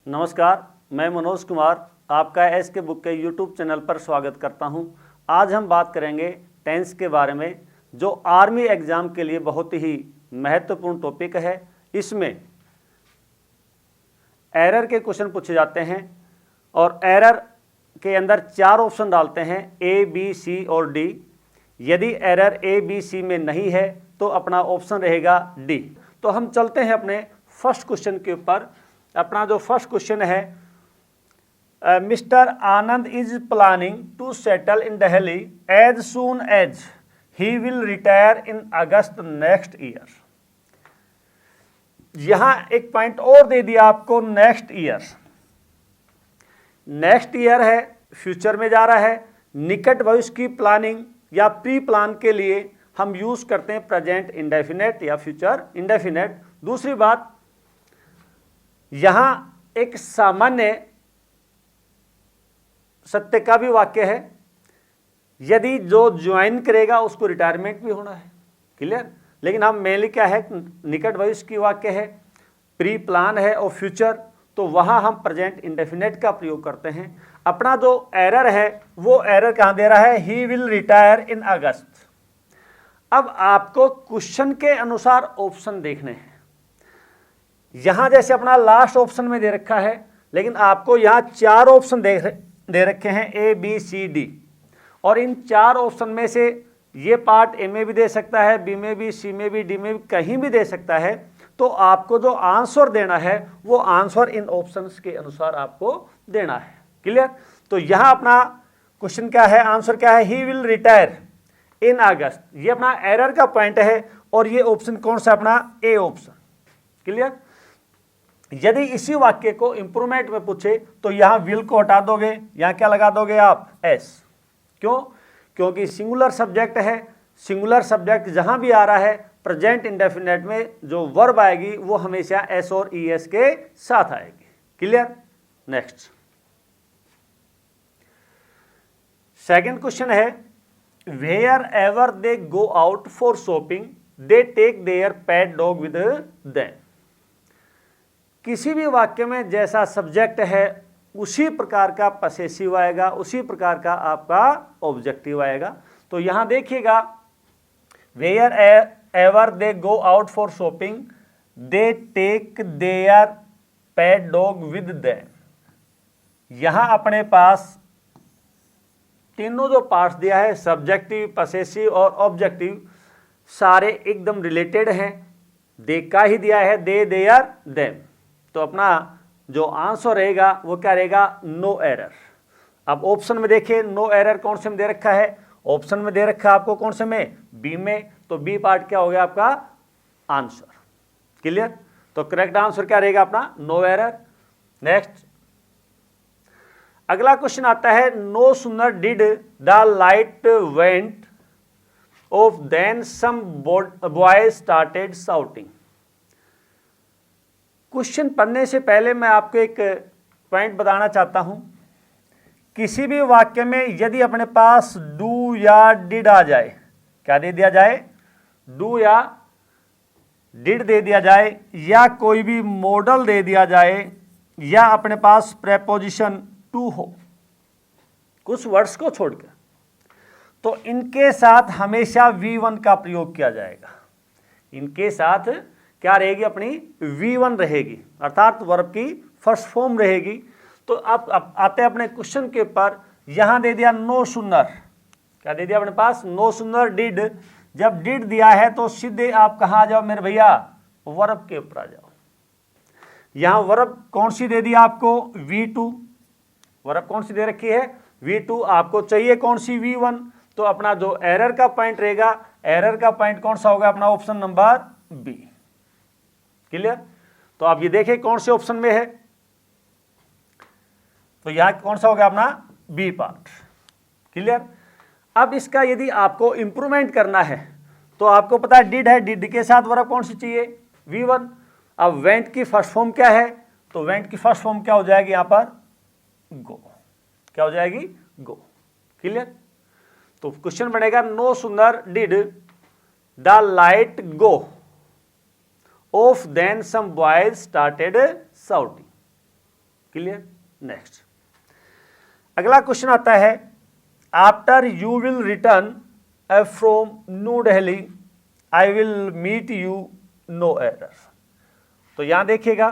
नमस्कार, मैं मनोज कुमार आपका एसके बुक के यूट्यूब चैनल पर स्वागत करता हूं। आज हम बात करेंगे टेंस के बारे में, जो आर्मी एग्ज़ाम के लिए बहुत ही महत्वपूर्ण टॉपिक है। इसमें एरर के क्वेश्चन पूछे जाते हैं और एरर के अंदर 4 ऑप्शन डालते हैं, ए, बी, सी और डी। यदि एरर ए, बी, सी में नहीं है तो अपना ऑप्शन रहेगा डी। तो हम चलते हैं अपने फर्स्ट क्वेश्चन के ऊपर। अपना जो फर्स्ट क्वेश्चन है, mister Anand is planning to settle in Delhi as soon as he will retire in August next year. यहां एक पॉइंट और दे दिया आपको, नेक्स्ट ईयर। नेक्स्ट ईयर है, फ्यूचर में जा रहा है। निकट भविष्य की प्लानिंग या प्री प्लान के लिए हम यूज करते हैं प्रेजेंट इंडेफिनेट या फ्यूचर इंडेफिनेट। दूसरी बात, यहां एक सामान्य सत्य का भी वाक्य है, यदि जो ज्वाइन करेगा उसको रिटायरमेंट भी होना है। क्लियर? लेकिन हम मेनली क्या है, निकट भविष्य की वाक्य है, प्री प्लान है और फ्यूचर, तो वहां हम प्रेजेंट इंडेफिनेट का प्रयोग करते हैं। अपना जो एरर है वो एरर कहां दे रहा है, ही विल रिटायर इन अगस्त। अब आपको क्वेश्चन के अनुसार ऑप्शन देखने हैं। यहां जैसे अपना लास्ट ऑप्शन में दे रखा है, लेकिन आपको यहां 4 ऑप्शन दे रखे हैं, ए, बी, सी, डी। और इन 4 ऑप्शन में से ये पार्ट ए में भी दे सकता है, बी में भी, सी में भी, डी में भी, कहीं भी दे सकता है। तो आपको जो आंसर देना है वो आंसर इन ऑप्शंस के अनुसार आपको देना है। क्लियर? तो यहां अपना क्वेश्चन क्या है, आंसर क्या है, ही विल रिटायर इन अगस्त। ये अपना एरर का पॉइंट है और ये ऑप्शन कौन सा, अपना ए ऑप्शन। क्लियर? यदि इसी वाक्य को इंप्रूवमेंट में पूछे तो यहां विल को हटा दोगे, यहां क्या लगा दोगे आप, एस। क्यों? क्योंकि सिंगुलर सब्जेक्ट है। सिंगुलर सब्जेक्ट जहां भी आ रहा है, प्रेजेंट इंडेफिनेट में जो वर्ब आएगी वो हमेशा एस और ई एस के साथ आएगी। क्लियर? नेक्स्ट सेकंड क्वेश्चन है, wherever they go out for shopping they take their pet dog with them. किसी भी वाक्य में जैसा सब्जेक्ट है उसी प्रकार का पसेसिव आएगा, उसी प्रकार का आपका ऑब्जेक्टिव आएगा। तो यहां देखिएगा, wherever they go out for shopping they take their pet dog with them. यहां अपने पास तीनों जो पार्ट्स दिया है, सब्जेक्टिव, पसेसिव और ऑब्जेक्टिव, सारे एकदम रिलेटेड हैं। दे का ही दिया है, दे, देयर, देम। तो अपना जो आंसर रहेगा वो क्या रहेगा, नो एरर। अब ऑप्शन में देखिए, नो एरर कौन से में दे रखा है, ऑप्शन में दे रखा है आपको कौन से में, बी में। तो बी पार्ट क्या हो गया आपका आंसर। क्लियर? तो करेक्ट आंसर क्या रहेगा अपना, नो एरर। नेक्स्ट अगला क्वेश्चन आता है, no sooner did the light went off then some boys started shouting. Question पढ़ने से पहले मैं आपको एक पॉइंट बताना चाहता हूं। किसी भी वाक्य में यदि अपने पास डू या डिड आ जाए, क्या दे दिया जाए, डू या डिड दे दिया जाए, या कोई भी मॉडल दे दिया जाए, या अपने पास प्रेपोजिशन टू हो, कुछ वर्ड्स को छोड़कर, तो इनके साथ हमेशा V1 का प्रयोग किया जाएगा। इनके साथ क्या रहेगी, अपनी V1 रहेगी, अर्थात वर्ब की फर्स्ट फॉर्म रहेगी। तो अब आते हैं अपने क्वेश्चन के ऊपर। यहां दे दिया नो सुनर, क्या दे दिया अपने पास, नो सुनर डिड। जब डिड दिया है तो सीधे आप कहां आ जाओ मेरे भैया, वर्ब के ऊपर आ जाओ। यहां वर्ब कौन सी दे दिया आपको, V2। वर्ब कौन सी दे रखी है, V2। आपको चाहिए कौन सी, V1। तो अपना जो एरर का पॉइंट रहेगा, एरर का पॉइंट कौन सा होगा, अपना ऑप्शन नंबर बी। क्लियर? तो आप ये देखें कौन से ऑप्शन में है, तो यहां कौन सा हो गया अपना बी पार्ट। क्लियर? अब इसका यदि आपको इंप्रूवमेंट करना है तो आपको पता है डिड है, डिड के साथ वर्ब कौन सी चाहिए, V1। अब वेंट की फर्स्ट फॉर्म क्या है, तो वेंट की फर्स्ट फॉर्म क्या हो जाएगी यहां पर, गो। क्या हो जाएगी, गो। क्लियर? तो क्वेश्चन बनेगा, no sooner did the light go off then some boys started shouting. Clear. Next अगला क्वेश्चन आता है, after you will return from New Delhi I will meet you no error. तो यहां देखिएगा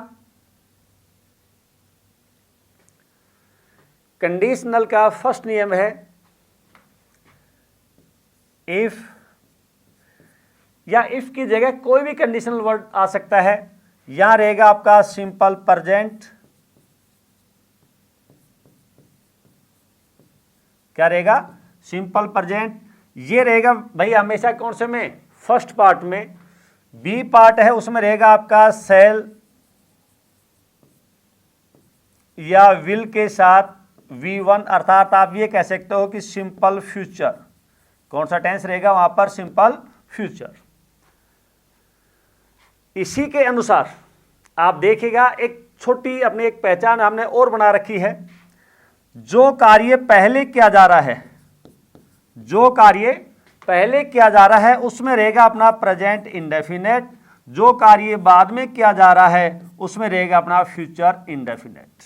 कंडीशनल का फर्स्ट नियम है इफ, या इफ की जगह कोई भी कंडीशनल वर्ड आ सकता है। यहां रहेगा आपका सिंपल प्रेजेंट, क्या रहेगा, सिंपल प्रेजेंट। ये रहेगा भाई हमेशा कौन से में, फर्स्ट पार्ट में। बी पार्ट है उसमें रहेगा आपका सेल या विल के साथ V1, अर्थात आप ये कह सकते हो कि सिंपल फ्यूचर। कौन सा टेंस रहेगा वहां पर, सिंपल फ्यूचर। इसी के अनुसार आप देखिएगा एक छोटी अपनी एक पहचान हमने और बना रखी है। जो कार्य पहले किया जा रहा है, जो कार्य पहले किया जा रहा है उसमें रहेगा अपना प्रेजेंट इंडेफिनेट। जो कार्य बाद में किया जा रहा है उसमें रहेगा अपना फ्यूचर इंडेफिनेट।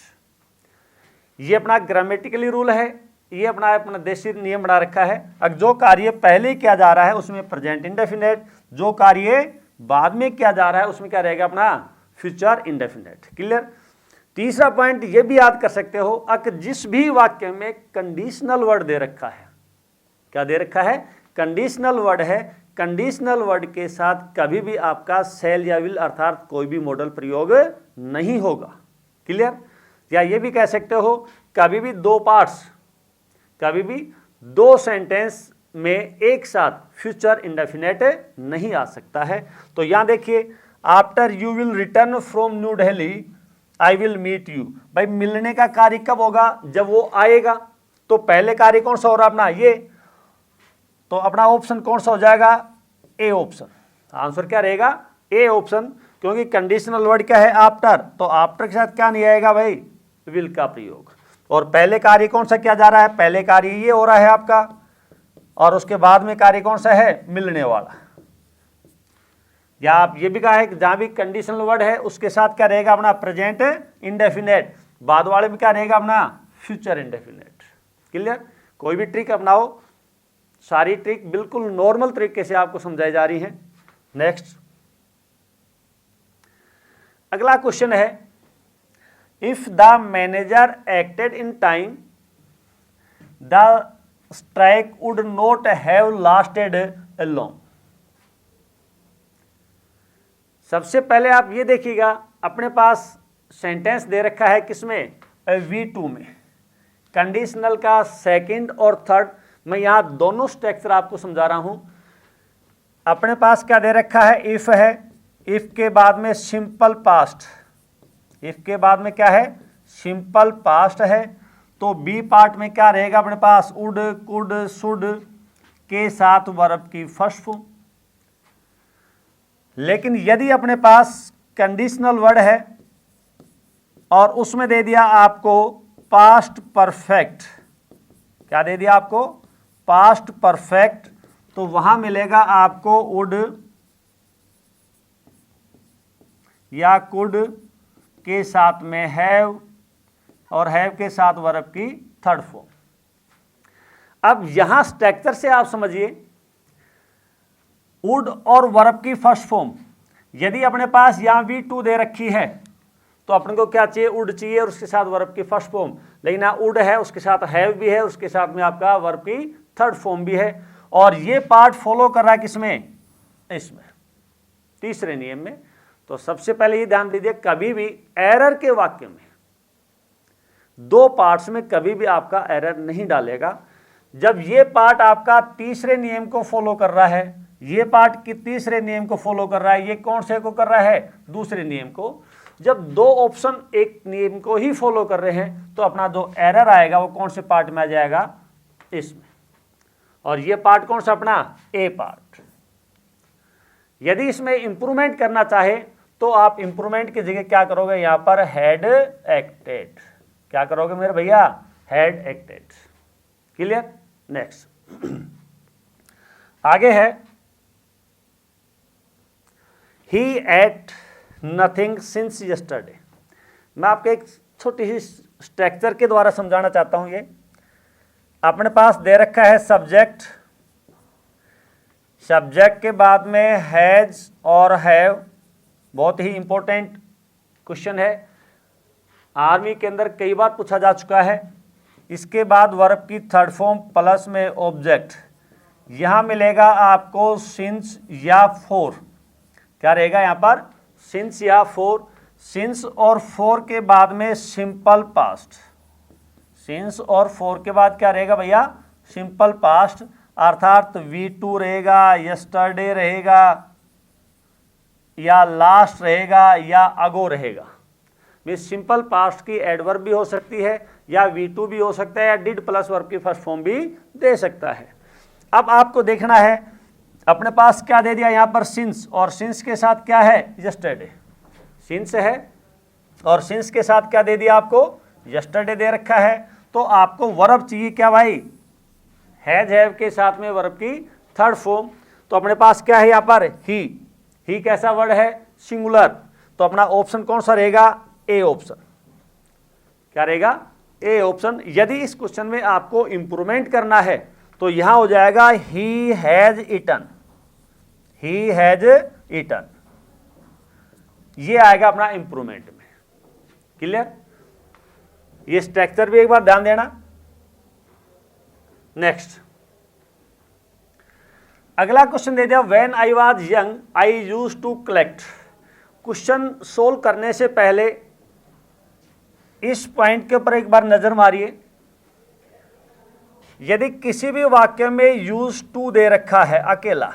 ये अपना ग्रामेटिकली रूल है, ये अपना देशी नियम बना रखा है। अब जो कार्य पहले किया जा रहा है उसमें प्रेजेंट इंडेफिनेट, जो कार्य बाद में किया जा रहा है उसमें क्या रहेगा अपना फ्यूचर इंडेफिनेट। क्लियर। तीसरा पॉइंट ये भी याद कर सकते हो, अगर जिस भी वाक्य में कंडीशनल वर्ड दे रखा है, क्या दे रखा है, कंडीशनल वर्ड है, कंडीशनल वर्ड के साथ कभी भी आपका सेल या विल अर्थात कोई भी मॉडल प्रयोग नहीं होगा। क्लियर। या ये भी कह सकते हो कभी भी दो पार्ट्स, कभी भी दो सेंटेंस में एक साथ फ्यूचर इंडेफिनेट नहीं आ सकता है। तो यहां देखिए, after you will return from New Delhi I will meet you. भाई मिलने का कार्य कब होगा, जब वो आएगा। तो पहले कार्य कौन सा हो रहा अपना ये, तो अपना ऑप्शन कौन सा हो जाएगा, ए ऑप्शन। आंसर क्या रहेगा, ए ऑप्शन, क्योंकि कंडीशनल वर्ड क्या है, आफ्टर। तो आफ्टर के साथ क्या नहीं आएगा भाई, विल का प्रयोग। और पहले कार्य कौन सा किया जा रहा है, पहले कार्य ये हो रहा है आपका, और उसके बाद में कार्य कौन सा है, मिलने वाला। या आप ये भी कहा है कि जहां भी कंडीशनल वर्ड है उसके साथ क्या रहेगा अपना प्रेजेंट इंडेफिनेट, बाद वाले में क्या रहेगा अपना फ्यूचर इंडेफिनेट। क्लियर। कोई भी ट्रिक अपनाओ, सारी ट्रिक बिल्कुल नॉर्मल तरीके से आपको समझाई जा रही है। नेक्स्ट अगला क्वेश्चन है, if the manager acted in time the strike would not have lasted long. सबसे पहले आप ये देखिएगा, अपने पास सेंटेंस दे रखा है किसमें, V2 में। कंडीशनल का सेकंड और थर्ड, मैं यहां दोनों स्ट्रक्चर आपको समझा रहा हूं। अपने पास क्या दे रखा है, इफ है, इफ के बाद में सिंपल पास्ट, इफ के बाद में क्या है, सिंपल पास्ट है। तो बी पार्ट में क्या रहेगा अपने पास, वुड, कुड, शुड के साथ वर्ब की फर्स्ट फॉर्म। लेकिन यदि अपने पास कंडीशनल वर्ड है और उसमें दे दिया आपको पास्ट परफेक्ट, क्या दे दिया आपको, पास्ट परफेक्ट, तो वहां मिलेगा आपको वुड या कुड के साथ में हैव, और हैव के साथ वर्ब की थर्ड फॉर्म। अब यहां स्ट्रक्चर से आप समझिए, वुड और वर्ब की फर्स्ट फॉर्म, यदि अपने पास यहां V2 दे रखी है तो अपन को क्या चाहिए, वुड चाहिए और उसके साथ वर्ब की फर्स्ट फॉर्म। लेकिन यहाँ वुड है, उसके साथ हैव भी है, उसके साथ में आपका वर्ब की थर्ड फॉर्म भी है। और ये पार्ट फॉलो कर रहा है किसमें, इसमें, तीसरे नियम में। तो सबसे पहले ये ध्यान दीजिए, कभी भी एरर के वाक्य में दो पार्ट्स में कभी भी आपका एरर नहीं डालेगा। जब ये पार्ट आपका तीसरे नियम को फॉलो कर रहा है, ये पार्ट की तीसरे नियम को फॉलो कर रहा है, ये कौन से को कर रहा है, दूसरे नियम को। जब दो ऑप्शन एक नियम को ही फॉलो कर रहे हैं तो अपना जो एरर आएगा वो कौन से पार्ट में आ जाएगा, इसमें। और ये पार्ट कौन सा अपना, ए पार्ट। यदि इसमें इंप्रूवमेंट करना चाहे तो आप इंप्रूवमेंट की जगह क्या करोगे, यहां पर हैड एक्टेड, क्या करोगे मेरे भैया, हैड एक्टेड। क्लियर। नेक्स्ट आगे है, ही एट नथिंग सिंस यस्टरडे। मैं आपको एक छोटी सी स्ट्रक्चर के द्वारा समझाना चाहता हूं। ये अपने पास दे रखा है सब्जेक्ट, सब्जेक्ट के बाद में हैज और हैव, बहुत ही इंपॉर्टेंट क्वेश्चन है, आर्मी के अंदर कई बार पूछा जा चुका है। इसके बाद वर्ब की थर्ड फॉर्म प्लस में ऑब्जेक्ट, यहां मिलेगा आपको सिंस या फॉर। क्या रहेगा यहां पर? सिंस या फॉर। सिंस और फॉर के बाद में सिंपल पास्ट, सिंस और फॉर के बाद क्या रहेगा भैया? सिंपल पास्ट, अर्थात V2 रहेगा, यस्टरडे रहेगा, या लास्ट रहेगा, या अगो रहेगा। मीन्स सिंपल पास्ट की एडवर्ब भी हो सकती है, या V2 भी हो सकता है, या डिड प्लस वर्ब की फर्स्ट फॉर्म भी दे सकता है। अब आपको देखना है अपने पास क्या दे दिया यहाँ पर? सिंस, और सिंस के साथ क्या है? यस्टरडे। सिंस है और सिंस के साथ क्या दे दिया आपको? यस्टरडे दे रखा है। तो आपको वर्ब चाहिए क्या भाई? हैज हैव के साथ में वर्ब की थर्ड फॉर्म। तो अपने पास क्या है यहाँ पर? ही कैसा वर्ड है? सिंगुलर। तो अपना ऑप्शन कौन सा रहेगा? A option. क्या रहेगा? A option. यदि इस क्वेश्चन में आपको इंप्रूवमेंट करना है तो यहां हो जाएगा he has eaten, he has eaten, ये आएगा अपना इंप्रूवमेंट में। क्लियर? ये स्ट्रक्चर भी एक बार ध्यान देना। नेक्स्ट अगला क्वेश्चन दे दिया, when I was young I used to collect. Question solve करने से पहले इस पॉइंट के ऊपर एक बार नजर मारिए। यदि किसी भी वाक्य में यूज टू दे रखा है अकेला,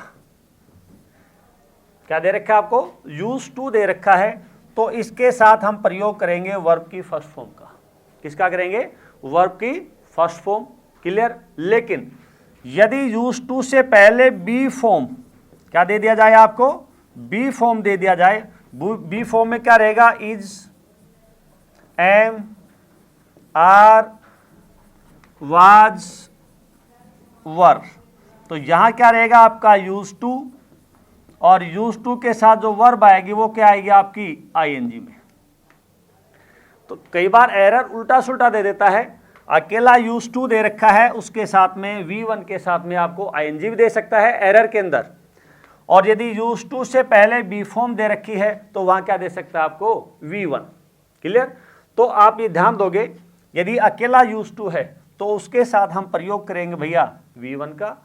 क्या दे रखा है आपको? यूज टू दे रखा है, तो इसके साथ हम प्रयोग करेंगे वर्ब की फर्स्ट फॉर्म का। किसका करेंगे? वर्ब की फर्स्ट फॉर्म। क्लियर? लेकिन यदि यूज टू से पहले बी फॉर्म क्या दे दिया जाए आपको? बी फॉर्म दे दिया जाए। बी फॉर्म में क्या रहेगा? इज, एम, आर, वाज, वर। तो यहां क्या रहेगा आपका? यूज टू, और यूज टू के साथ जो वर्ब आएगी वो क्या आएगी आपकी? आईएनजी में। तो कई बार एरर उल्टा सुल्टा दे देता है। अकेला यूज टू दे रखा है, उसके साथ में V1 के साथ में आपको आईएनजी भी दे सकता है एरर के अंदर। और यदि यूज टू से पहले बी फॉर्म दे रखी है तो वहां क्या दे सकता है आपको? V1। क्लियर? तो आप ये ध्यान दोगे, यदि अकेला यूज टू है तो उसके साथ हम प्रयोग करेंगे भैया V1 का।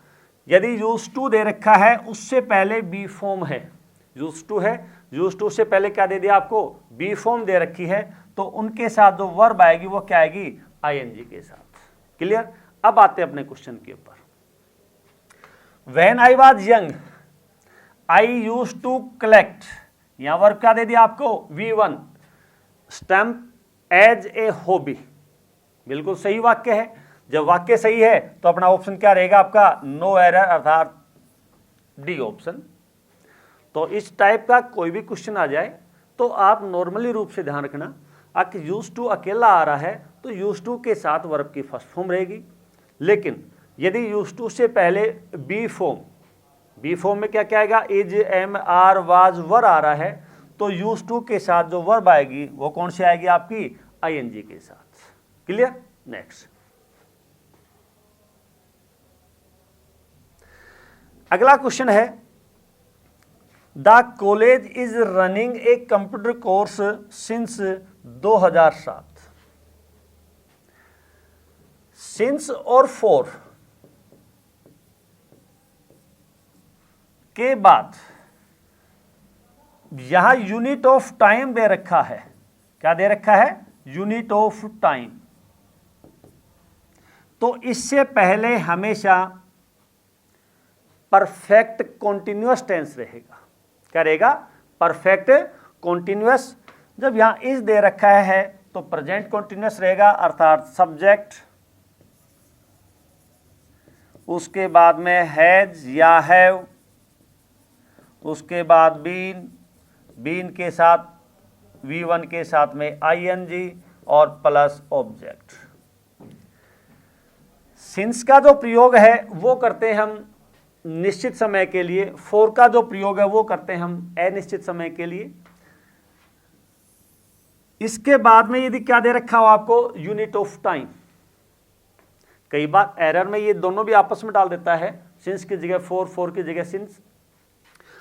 यदि यूज टू दे रखा है, उससे पहले बी फॉर्म है, यूज टू है, यूज टू से पहले क्या दे दिया आपको? बी फॉर्म दे रखी है, तो उनके साथ जो वर्ब आएगी वो क्या आएगी? आईएनजी के साथ। क्लियर? अब आते हैं अपने क्वेश्चन के ऊपर। When I was young I use to collect, यहां वर्ब क्या दे दिया आपको? V1। Stamp as a hobby, बिल्कुल सही वाक्य है। जब वाक्य सही है तो अपना ऑप्शन क्या रहेगा आपका? नो एरर, अर्थात डी ऑप्शन। तो इस टाइप का कोई भी क्वेश्चन आ जाए तो आप नॉर्मली रूप से ध्यान रखना, अगर यूज टू अकेला आ रहा है तो यूज टू के साथ वर्ब की फर्स्ट फॉर्म रहेगी। लेकिन यदि यूज टू से पहले बी फॉर्म, बी फॉर्म में क्या क्या आएगा? इज, एम, आर, वाज, वर आ रहा है, तो यूज टू के साथ जो वर्ब आएगी वो कौन सी आएगी आपकी? आईएनजी के साथ। क्लियर? नेक्स्ट अगला क्वेश्चन है, the college is running a computer course since 2007। Since और फॉर के बाद यहां यूनिट ऑफ टाइम दे रखा है। क्या दे रखा है? Unit of time. तो इससे पहले हमेशा परफेक्ट कॉन्टिन्यूअस टेंस रहेगा। क्या रहेगा? Perfect continuous. जब यहां इज दे रखा है तो प्रेजेंट कॉन्टिन्यूअस रहेगा, अर्थात सब्जेक्ट, उसके बाद में हैज या हैव, उसके बाद बीन, बीन के साथ V1 के साथ में आईएनजी और प्लस ऑब्जेक्ट। सिंस का जो प्रयोग है वो करते हैं हम निश्चित समय के लिए, फॉर का जो प्रयोग है वो करते हैं हम अनिश्चित समय के लिए। इसके बाद में यदि क्या दे रखा हो आपको, यूनिट ऑफ टाइम। कई बार एरर में ये दोनों भी आपस में डाल देता है, सिंस की जगह फोर, फोर की जगह सिंस,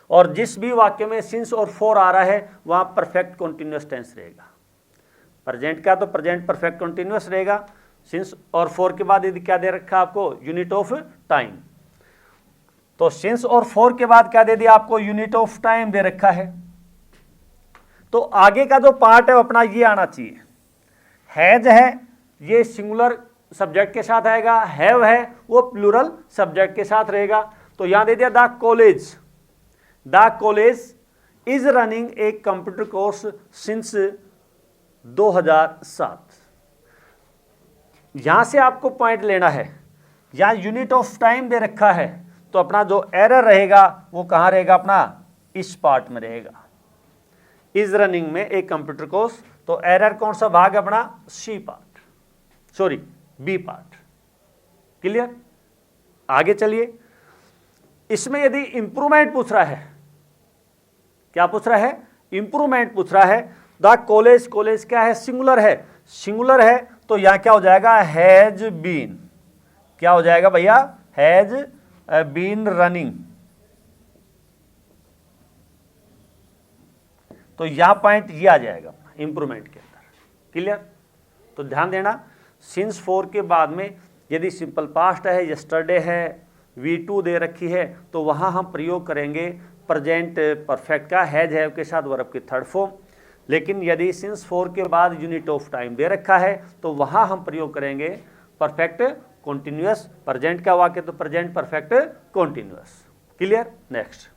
और जिस भी वाक्य में सिंस और फोर आ रहा है वहां परफेक्ट कॉन्टिन्यूअस टेंस रहेगा। प्रेजेंट का तो प्रेजेंट परफेक्ट कॉन्टिन्यूअस रहेगा, सिंस और फोर के बाद यदि क्या दे रखा आपको, यूनिट ऑफ टाइम। तो सिंस और फोर के बाद क्या दे दिया आपको, यूनिट ऑफ टाइम दे रखा है। तो आगे का जो पार्ट है वो अपना ये आना चाहिए। हैज है ये सिंगुलर सब्जेक्ट के साथ आएगा, हैव है वो प्लूरल सब्जेक्ट के साथ रहेगा। तो यहां दे दिया the college is running a computer course since 2007। यहां से आपको पॉइंट लेना है, यहां यूनिट ऑफ टाइम दे रखा है, तो अपना जो एरर रहेगा वो कहां रहेगा, अपना इस पार्ट में रहेगा, इज रनिंग में एक कंप्यूटर कोर्स। तो एरर कौन सा भाग है अपना, C part, sorry B part. Clear. आगे चलिए, इसमें यदि इंप्रूवमेंट पूछ रहा है, क्या पूछ रहा है, इंप्रूवमेंट पूछ रहा है। द कॉलेज क्या है, सिंगुलर है, तो यहां क्या हो जाएगा, हैज बीन। क्या हो जाएगा भैया, हैज बीन रनिंग। तो यहां पॉइंट ये आ जाएगा इंप्रूवमेंट के अंदर। क्लियर। तो ध्यान देना, सिंस फोर के बाद में यदि सिंपल पास्ट है, यस्टरडे है, V2 दे रखी है, तो वहां हम प्रयोग करेंगे प्रेजेंट परफेक्ट का, हैज हैव के साथ वर्ब की थर्ड फॉर्म। लेकिन यदि सिंस फोर के बाद यूनिट ऑफ टाइम दे रखा है तो वहां हम प्रयोग करेंगे परफेक्ट कॉन्टिन्यूअस। प्रेजेंट का वाक्य तो present perfect continuous. Clear. Next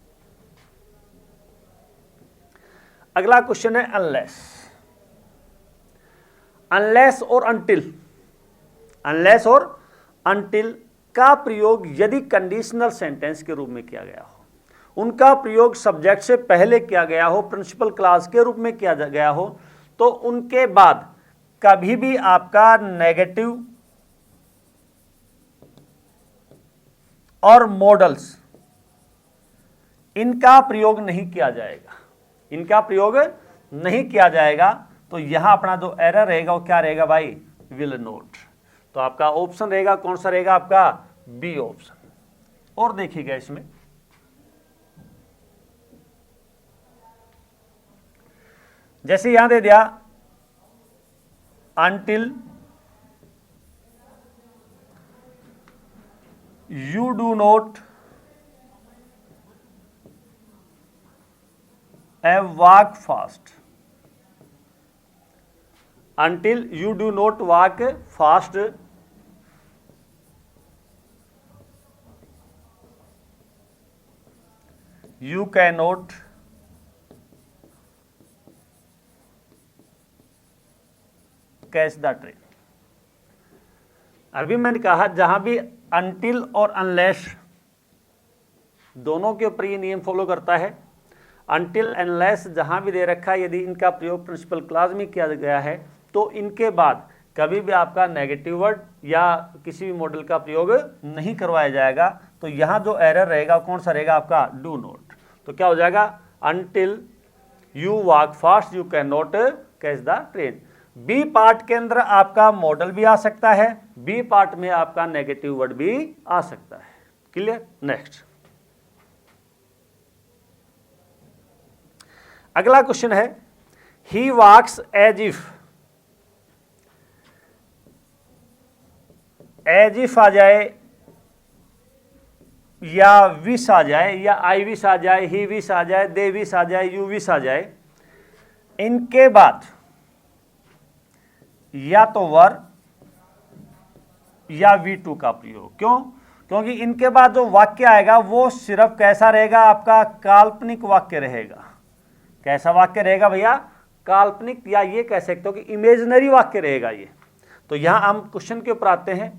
अगला क्वेश्चन है अनलेस और अनटिल का प्रयोग यदि कंडीशनल सेंटेंस के रूप में किया गया हो, उनका प्रयोग सब्जेक्ट से पहले किया गया हो, प्रिंसिपल क्लॉज के रूप में किया गया हो, तो उनके बाद कभी भी आपका नेगेटिव और मॉडल्स इनका प्रयोग नहीं किया जाएगा। तो यहां अपना जो एरर रहेगा वो क्या रहेगा भाई, विल नॉट। तो आपका ऑप्शन रहेगा कौन सा रहेगा, आपका बी ऑप्शन। और देखिएगा इसमें जैसे यहां दे दिया until you do not walk fast, until you do not walk fast, you cannot catch the train. अभी मैंने कहा जहां भी अनटिल और अनलेस दोनों के ऊपर ये नियम फॉलो करता है। अनटिल अनलेस जहां भी दे रखा है, यदि इनका प्रयोग प्रिंसिपल क्लॉज में किया गया है तो इनके बाद कभी भी आपका नेगेटिव वर्ड या किसी भी मॉडल का प्रयोग नहीं करवाया जाएगा। तो यहां जो एरर रहेगा कौन सा रहेगा, आपका डू नॉट। तो क्या हो जाएगा, until you walk fast you can not catch the train. B part के अंदर आपका मॉडल भी आ सकता है, बी पार्ट में आपका नेगेटिव वर्ड भी आ सकता है। क्लियर। नेक्स्ट अगला क्वेश्चन है ही वॉक्स एज इफ आ जाए या विश आ जाए या आई विश आ जाए, ही विश आ जाए, दे विश आ जाए, यू विश आ जाए, इनके बाद या तो वर या V2 का प्रयोग। क्यों? क्योंकि इनके बाद जो वाक्य आएगा वो सिर्फ कैसा रहेगा, आपका काल्पनिक वाक्य रहेगा। कैसा वाक्य रहेगा भैया, काल्पनिक, या ये कह सकते हो कि इमेजिनरी वाक्य रहेगा ये। तो यहां हम क्वेश्चन के ऊपर आते हैं।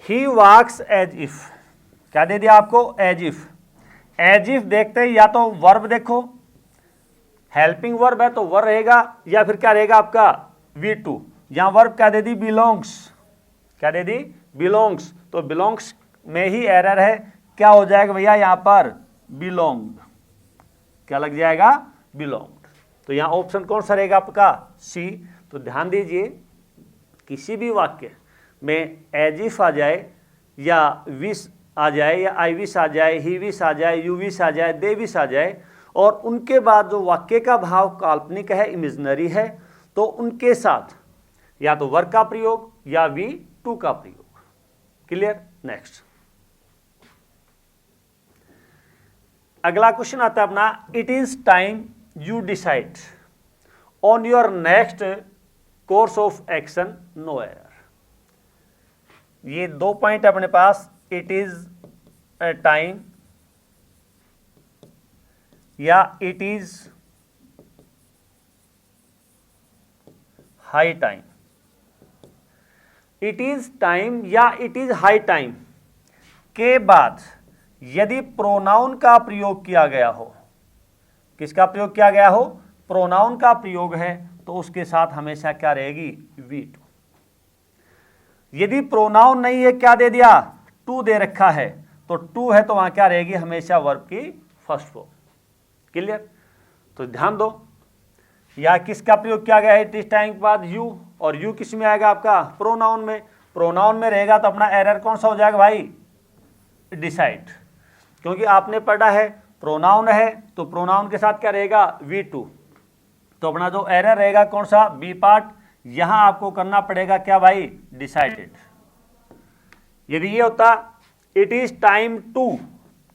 ही वॉक्स एज इफ, क्या दे दिया आपको, एज इफ। एज इफ देखते हैं, या तो वर्ब देखो, हेल्पिंग वर्ब है तो वर्ब रहेगा, या फिर क्या रहेगा आपका V2। यहां वर्ब क्या दे दी, बिलोंग्स। क्या दे दी, बिलोंग्स। तो बिलोंग्स में ही एरर है, क्या हो जाएगा भैया यहां पर, बिलोंग। क्या लग जाएगा, बिलोंग। तो यहाँ ऑप्शन कौन सा रहेगा आपका? सी। तो ध्यान दीजिए, किसी भी वाक्य में एज इफ आ जाए या विश आ जाए या आई विश आ जाए, ही विश आ जाए, यू विश आ जाए, दे विश आ जाए और उनके बाद जो वाक्य का भाव काल्पनिक है, इमेजिनरी है, तो उनके साथ या तो वर्ब का प्रयोग या वी टू का प्रयोग। क्लियर? नेक्स्ट अगला क्वेश्चन आता है अपना, it is time you decide on your next course of action, no error. ये 2 पॉइंट अपने पास, इट इज टाइम या it is high time. It is time या इट इज हाई टाइम के बाद यदि प्रोनाउन का प्रयोग किया गया हो, किसका प्रयोग किया गया हो? प्रोनाउन का प्रयोग है, तो उसके साथ हमेशा क्या रहेगी? We to. यदि प्रोनाउन नहीं है, क्या दे दिया? टू दे रखा है, तो टू है तो वहां क्या रहेगी? हमेशा वर्ब की फर्स्ट फॉर्म। क्लियर? तो ध्यान दो, या किसका प्रयोग किया गया है इट इज टाइम के बाद? यू। और यू किस में आएगा आपका? प्रोनाउन में। प्रोनाउन में रहेगा तो अपना एरर कौन सा हो जाएगा भाई? डिसाइड। क्योंकि आपने पढ़ा है प्रोनाउन है तो प्रोनाउन के साथ क्या रहेगा? V two. तो अपना जो एरर रहेगा कौन सा? B part. यहां आपको करना पड़ेगा क्या भाई? डिसाइडेड। यदि ये होता इट इज टाइम टू,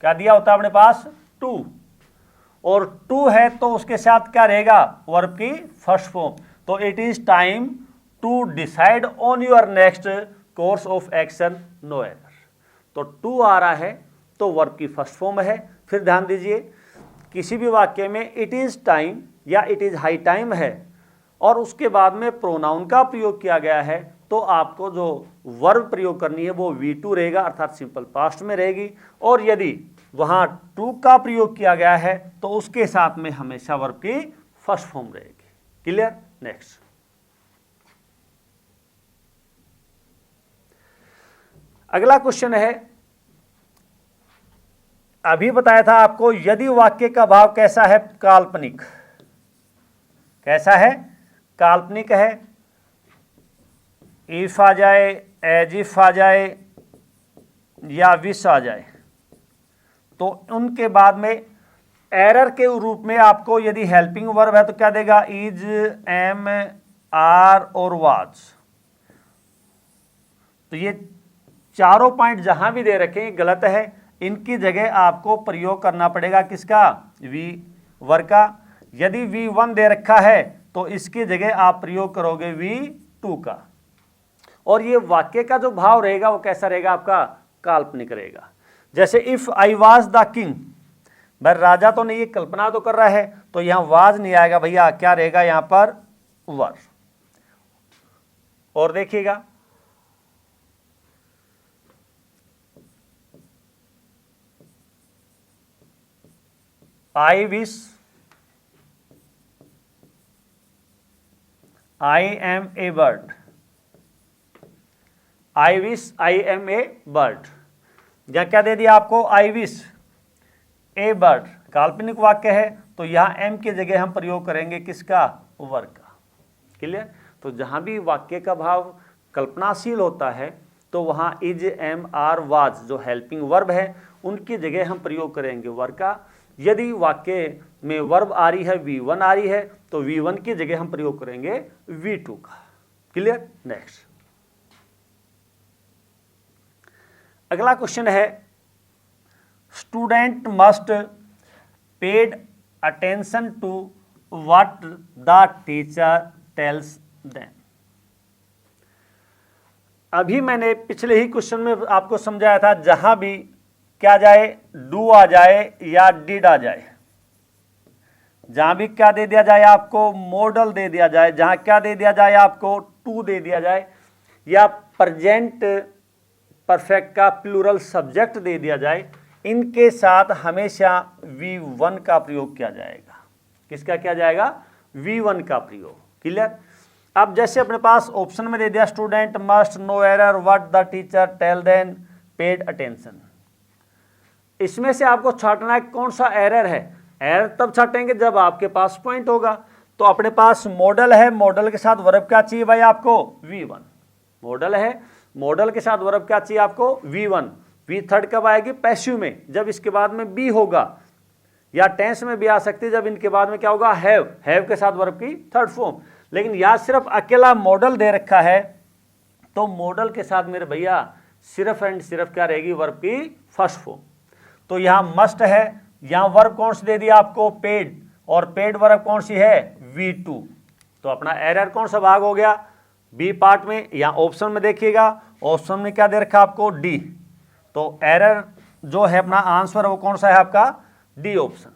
क्या दिया होता अपने पास? टू। और टू है तो उसके साथ क्या रहेगा? वर्ब की फर्स्ट फॉर्म। तो it is time to decide on your next course of action, no error. तो टू आ रहा है तो वर्ब की फर्स्ट फॉर्म है। फिर ध्यान दीजिए, किसी भी वाक्य में इट इज टाइम या इट इज हाई टाइम है और उसके बाद में प्रोनाउन का प्रयोग किया गया है, तो आपको जो वर्ब प्रयोग करनी है वो वी टू रहेगा, अर्थात सिंपल पास्ट में रहेगी। और यदि वहां टू का प्रयोग किया गया है तो उसके साथ में हमेशा वर्ब की फर्स्ट फॉर्म रहेगी। क्लियर? नेक्स्ट अगला क्वेश्चन है, अभी बताया था आपको, यदि वाक्य का भाव कैसा है? काल्पनिक। कैसा है? काल्पनिक है। इफ आ जाए, एज इफ आ जाए या विश आ जाए, तो उनके बाद में एरर के रूप में आपको यदि हेल्पिंग वर्ब है तो क्या देगा? इज, एम, आर और वाज। तो ये चारों पॉइंट जहां भी दे रखे हैं गलत है, इनकी जगह आपको प्रयोग करना पड़ेगा किसका? वी वर्ब का। यदि वी वन दे रखा है तो इसकी जगह आप प्रयोग करोगे वी टू का। और ये वाक्य का जो भाव रहेगा वो कैसा रहेगा आपका? काल्पनिक रहेगा। जैसे if I was the king, भाई राजा तो नहीं, ये कल्पना तो कर रहा है, तो यहां वाज नहीं आएगा भैया, क्या रहेगा यहां पर? वर। और देखिएगा, I wish, I am a bird. I wish, I am a bird. या क्या दे दिया आपको? I wish a bird. काल्पनिक वाक्य है तो यहां एम की जगह हम प्रयोग करेंगे किसका? वर्ब का। क्लियर? तो जहां भी वाक्य का भाव कल्पनाशील होता है तो वहां इज, एम, आर, वाज जो हेल्पिंग वर्ब है उनकी जगह हम प्रयोग करेंगे वर्ब का। यदि वाक्य में वर्ब आ रही है, वी वन आ रही है, तो वी वन की जगह हम प्रयोग करेंगे वी टू का। क्लियर? नेक्स्ट अगला क्वेश्चन है, student must paid attention to what the teacher tells them. अभी मैंने पिछले ही क्वेश्चन में आपको समझाया था, जहां भी क्या जाए? डू आ जाए या डिड आ जाए, जहां भी क्या दे दिया जाए आपको? मॉडल दे दिया जाए, जहां क्या दे दिया जाए आपको? टू दे दिया जाए, या प्रेजेंट परफेक्ट का प्लूरल सब्जेक्ट दे दिया जाए, इनके साथ हमेशा वी वन का प्रयोग किया जाएगा। किसका किया जाएगा? वी वन का प्रयोग। क्लियर? अब जैसे अपने पास ऑप्शन में दे दिया, student must no error what the teacher tell them paid attention. इसमें से आपको छांटना है कौन सा एरर है। एरर तब छाटेंगे जब आपके पास पॉइंट होगा। तो अपने पास मॉडल है, मॉडल के साथ वर्ब क्या चाहिए भाई आपको, V1। मॉडल है, मॉडल के साथ वर्ब क्या चाहिए आपको, V1। V थर्ड कब आएगी, पैसिव में, जब इसके बाद में बी होगा, या टेंस में भी आ सकती है जब इनके बाद में क्या होगा, हैव के साथ वर्ब की थर्ड फॉर्म। लेकिन यहाँ सिर्फ अकेला मॉडल दे रखा है, तो मॉडल के साथ मेरे भैया सिर्फ एंड सिर्फ क्या रहेगी, वर्ब की फर्स्ट फॉर्म। तो यहाँ मस्ट है, यहाँ वर्ब कौन सी दे दिया आपको, पेड, और पेड वर्ब कौन सी है, V2। तो अपना एरर कौन सा भाग हो गया, बी पार्ट में। यहाँ ऑप्शन में देखिएगा, ऑप्शन में क्या दे रखा आपको, डी। तो एरर जो है अपना आंसर वो कौन सा है आपका, डी ऑप्शन।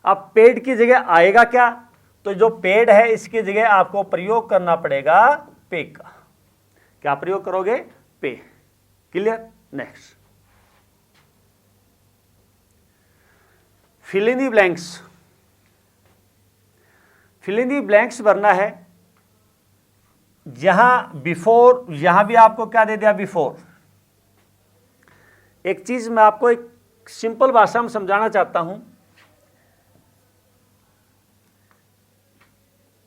अब पेड की जगह आएगा क्या, तो जो पेड है इसकी जगह आपको प्रयोग करना पड़ेगा पे का। क्या प्रयोग करोगे, pay. Clear. Next, fill in the blanks. Fill in the blanks भरना है। यहां बिफोर, यहां भी आपको क्या दे दिया, बिफोर। एक चीज मैं आपको एक सिंपल भाषा में समझाना चाहता हूं।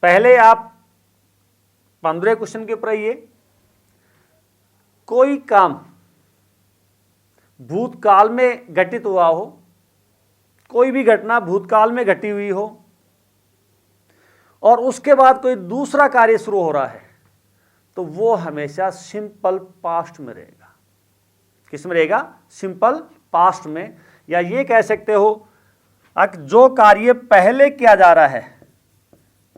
पहले आप 15 क्वेश्चन के ऊपर आइए। कोई काम भूतकाल में घटित हुआ हो, कोई भी घटना भूतकाल में घटी हुई हो, और उसके बाद कोई दूसरा कार्य शुरू हो रहा है, तो वो हमेशा सिंपल पास्ट में रहेगा। किस में रहेगा, सिंपल पास्ट में। या ये कह सकते हो जो कार्य पहले किया जा रहा है,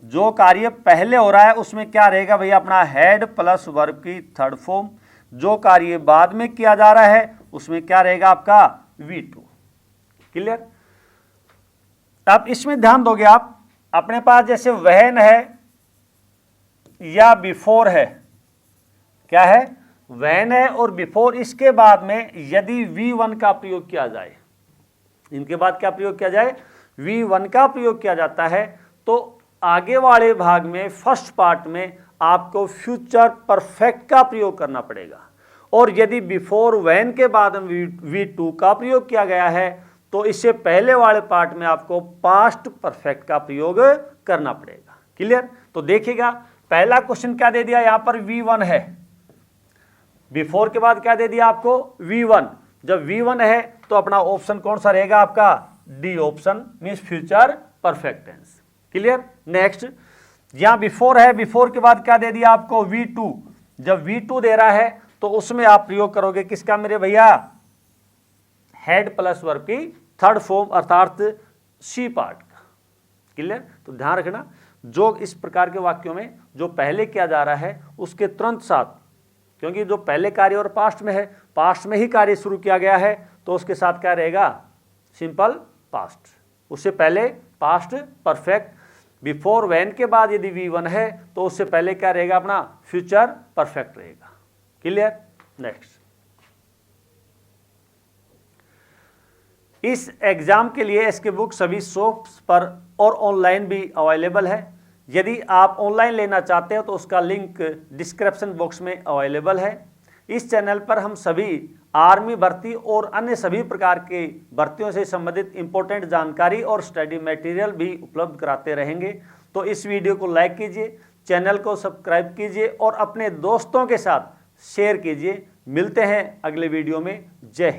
जो कार्य पहले हो रहा है उसमें क्या रहेगा भैया, अपना हैड प्लस वर्ब की थर्ड फॉर्म। जो कार्य बाद में किया जा रहा है उसमें क्या रहेगा आपका, V2। क्लियर। अब इसमें ध्यान दोगे आप, अपने पास जैसे वहन है या बिफोर है, क्या है, वहन है और बिफोर, इसके बाद में यदि V1 का प्रयोग किया जाए, इनके बाद क्या प्रयोग किया जाए, V1 का प्रयोग किया जाता है, तो आगे वाले भाग में फर्स्ट पार्ट में आपको फ्यूचर परफेक्ट का प्रयोग करना पड़ेगा। और यदि बिफोर वैन के बाद V2 का प्रयोग किया गया है, तो इससे पहले वाले पार्ट में आपको पास्ट परफेक्ट का प्रयोग करना पड़ेगा। क्लियर। तो देखिएगा, पहला क्वेश्चन क्या दे दिया, यहां पर V1 है, बिफोर के बाद क्या दे दिया आपको, V1। जब V1 है तो अपना ऑप्शन कौन सा रहेगा आपका, D option, means future perfect tense. Clear. Next, यहां बिफोर है, बिफोर के बाद क्या दे दिया आपको, V2। जब V2 दे रहा है तो उसमें आप प्रयोग करोगे किसका मेरे भैया, हेड प्लस वर्ब की थर्ड फॉर्म, अर्थात सी पार्ट का। क्लियर। तो ध्यान रखना, जो इस प्रकार के वाक्यों में जो पहले किया जा रहा है उसके तुरंत साथ, क्योंकि जो पहले कार्य और पास्ट में है, पास्ट में ही कार्य शुरू किया गया है, तो उसके साथ क्या रहेगा, सिंपल पास्ट। उससे पहले पास्ट परफेक्ट, बिफोर वैन के बाद यदि V1 है तो उससे पहले क्या रहेगा, अपना फ्यूचर परफेक्ट रहेगा। क्लियर। नेक्स्ट, इस एग्जाम के लिए इसके बुक सभी शॉप्स पर और ऑनलाइन भी अवेलेबल है। यदि आप ऑनलाइन लेना चाहते हो तो उसका लिंक डिस्क्रिप्शन बॉक्स में अवेलेबल है। इस चैनल पर हम सभी आर्मी भर्ती और अन्य सभी प्रकार की भर्तियों से संबंधित इंपॉर्टेंट जानकारी और स्टडी मटेरियल भी उपलब्ध कराते रहेंगे। तो इस वीडियो को लाइक कीजिए, चैनल को सब्सक्राइब कीजिए और अपने दोस्तों के साथ शेयर कीजिए। मिलते हैं अगले वीडियो में। जय हिंद।